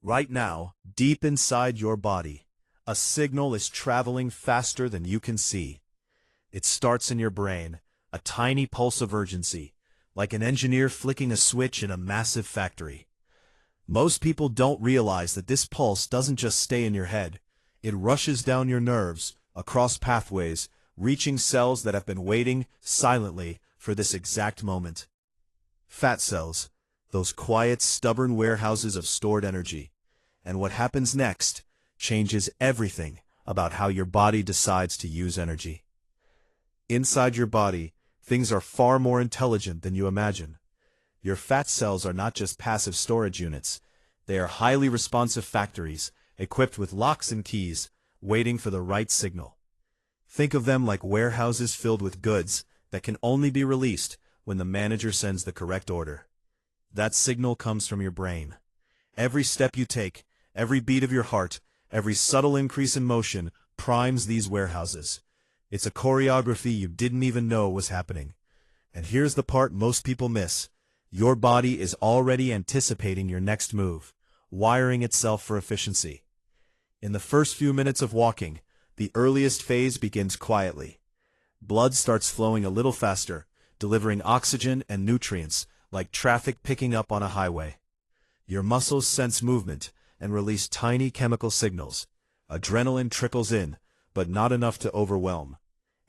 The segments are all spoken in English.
Right now, deep inside your body, a signal is traveling faster than you can see. It starts in your brain, a tiny pulse of urgency, like an engineer flicking a switch in a massive factory. Most people don't realize that this pulse doesn't just stay in your head. It rushes down your nerves, across pathways, reaching cells that have been waiting silently for this exact moment. Fat cells, those quiet, stubborn warehouses of stored energy. And what happens next changes everything about how your body decides to use energy. Inside your body, things are far more intelligent than you imagine. Your fat cells are not just passive storage units. They are highly responsive factories, equipped with locks and keys, waiting for the right signal. Think of them like warehouses filled with goods that can only be released when the manager sends the correct order. That signal comes from your brain. Every step you take, every beat of your heart, every subtle increase in motion primes these warehouses. It's a choreography you didn't even know was happening. And here's the part most people miss. Your body is already anticipating your next move, wiring itself for efficiency. In the first few minutes of walking, the earliest phase begins quietly. Blood starts flowing a little faster, delivering oxygen and nutrients, like traffic picking up on a highway. Your muscles sense movement and release tiny chemical signals. Adrenaline trickles in, but not enough to overwhelm.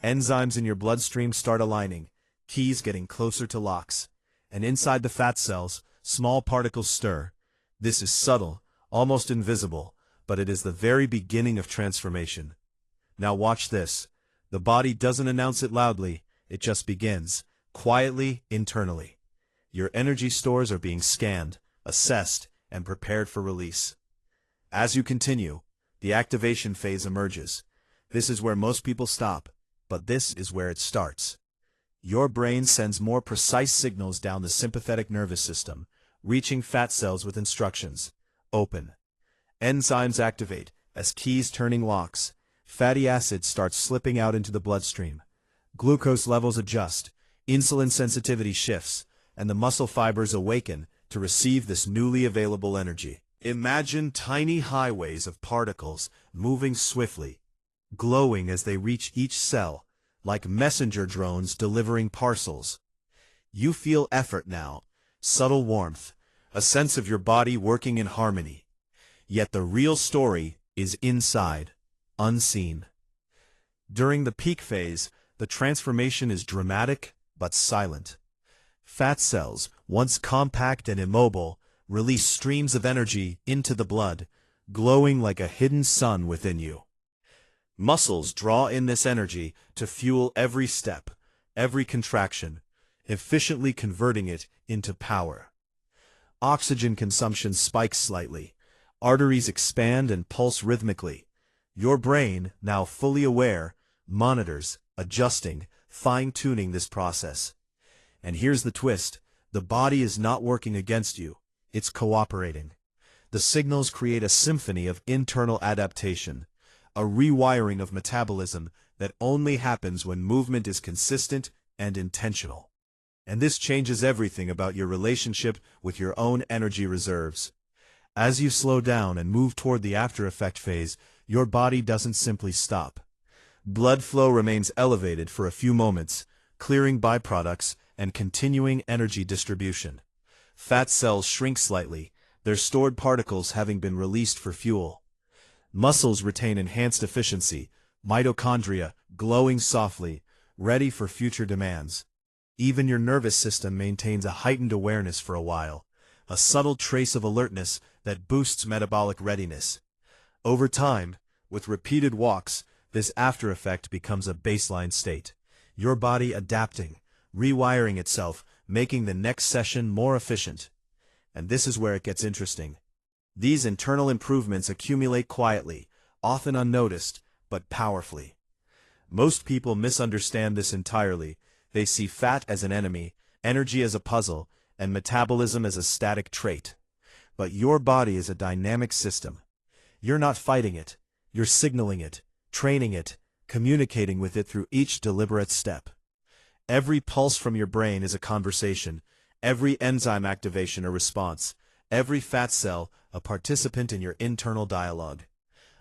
Enzymes in your bloodstream start aligning, keys getting closer to locks. And inside the fat cells, small particles stir. This is subtle, almost invisible, but it is the very beginning of transformation. Now watch this. The body doesn't announce it loudly, it just begins, quietly, internally. Your energy stores are being scanned, assessed, and prepared for release. As you continue, the activation phase emerges. This is where most people stop, but this is where it starts. Your brain sends more precise signals down the sympathetic nervous system, reaching fat cells with instructions. Open. Enzymes activate, as keys turning locks. Fatty acids start slipping out into the bloodstream. Glucose levels adjust, insulin sensitivity shifts, and the muscle fibers awaken to receive this newly available energy. Imagine tiny highways of particles moving swiftly, glowing as they reach each cell, like messenger drones delivering parcels. You feel effort now, subtle warmth, a sense of your body working in harmony. Yet the real story is inside, unseen. During the peak phase, the transformation is dramatic but silent. Fat cells, once compact and immobile, release streams of energy into the blood, glowing like a hidden sun within you. Muscles draw in this energy to fuel every step, every contraction, efficiently converting it into power. Oxygen consumption spikes slightly. Arteries expand and pulse rhythmically. Your brain, now fully aware, monitors, adjusting, fine-tuning this process. And here's the twist. The body is not working against you. It's cooperating. The signals create a symphony of internal adaptation, a rewiring of metabolism that only happens when movement is consistent and intentional. And this changes everything about your relationship with your own energy reserves. As you slow down and move toward the after-effect phase, your body doesn't simply stop. Blood flow remains elevated for a few moments, clearing byproducts and continuing energy distribution. Fat cells shrink slightly, their stored particles having been released for fuel. Muscles retain enhanced efficiency, mitochondria glowing softly, ready for future demands. Even your nervous system maintains a heightened awareness for a while, a subtle trace of alertness that boosts metabolic readiness. Over time, with repeated walks, this after effect becomes a baseline state. Your body adapting, rewiring itself, making the next session more efficient. And this is where it gets interesting. These internal improvements accumulate quietly, often unnoticed, but powerfully. Most people misunderstand this entirely. They see fat as an enemy, energy as a puzzle, and metabolism as a static trait. But your body is a dynamic system. You're not fighting it. You're signaling it, training it, communicating with it through each deliberate step. Every pulse from your brain is a conversation, every enzyme activation a response, every fat cell a participant in your internal dialogue.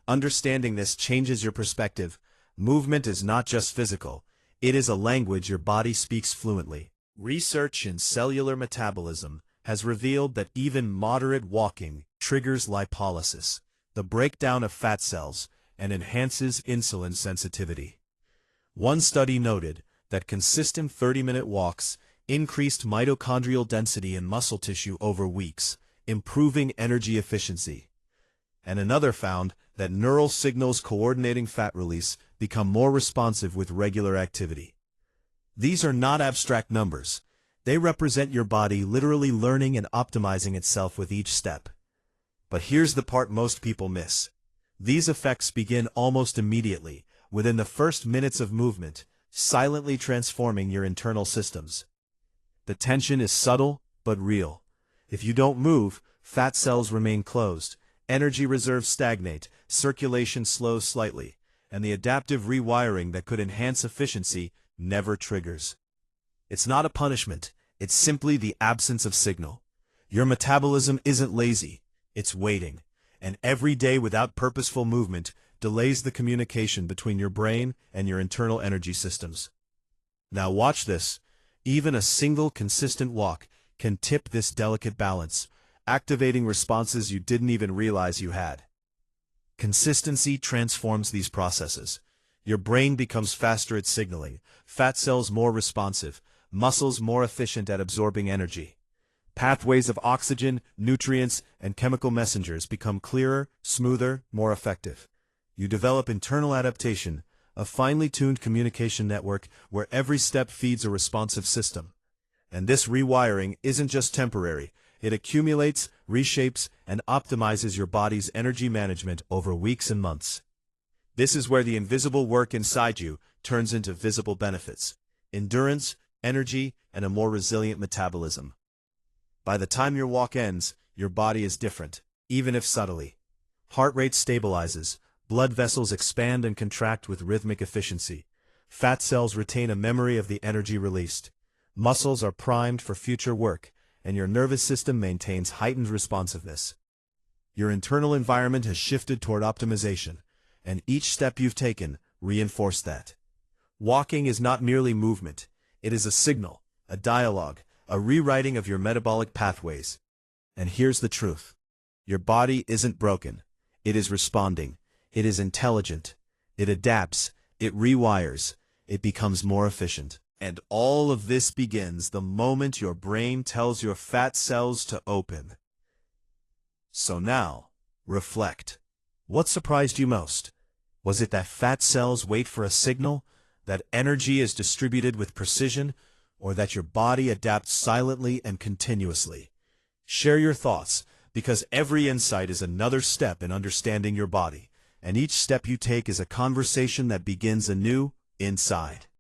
Understanding this changes your perspective. Movement is not just physical, it is a language your body speaks fluently. Research in cellular metabolism has revealed that even moderate walking triggers lipolysis, the breakdown of fat cells, and enhances insulin sensitivity. One study noted that consistent 30-minute walks increased mitochondrial density in muscle tissue over weeks, improving energy efficiency. And another found that neural signals coordinating fat release become more responsive with regular activity. These are not abstract numbers. They represent your body literally learning and optimizing itself with each step. But here's the part most people miss. These effects begin almost immediately, within the first minutes of movement, silently transforming your internal systems. The tension is subtle, but real. If you don't move, fat cells remain closed, energy reserves stagnate, circulation slows slightly, and the adaptive rewiring that could enhance efficiency never triggers. It's not a punishment, it's simply the absence of signal. Your metabolism isn't lazy, it's waiting, and every day without purposeful movement delays the communication between your brain and your internal energy systems. Now watch this. Even a single consistent walk can tip this delicate balance, activating responses you didn't even realize you had. Consistency transforms these processes. Your brain becomes faster at signaling, fat cells more responsive, muscles more efficient at absorbing energy. Pathways of oxygen, nutrients, and chemical messengers become clearer, smoother, more effective. You develop internal adaptation, a finely tuned communication network where every step feeds a responsive system. And this rewiring isn't just temporary. It accumulates, reshapes, and optimizes your body's energy management over weeks and months. This is where the invisible work inside you turns into visible benefits: endurance, energy, and a more resilient metabolism. By the time your walk ends, your body is different, even if subtly. Heart rate stabilizes, blood vessels expand and contract with rhythmic efficiency. Fat cells retain a memory of the energy released. Muscles are primed for future work, and your nervous system maintains heightened responsiveness. Your internal environment has shifted toward optimization, and each step you've taken reinforced that. Walking is not merely movement, it is a signal, a dialogue, a rewriting of your metabolic pathways. And here's the truth. Your body isn't broken. It is responding. It is intelligent. It adapts. It rewires. It becomes more efficient. And all of this begins the moment your brain tells your fat cells to open. So now, reflect. What surprised you most? Was it that fat cells wait for a signal, that energy is distributed with precision, or that your body adapts silently and continuously? Share your thoughts, because every insight is another step in understanding your body, and each step you take is a conversation that begins anew inside.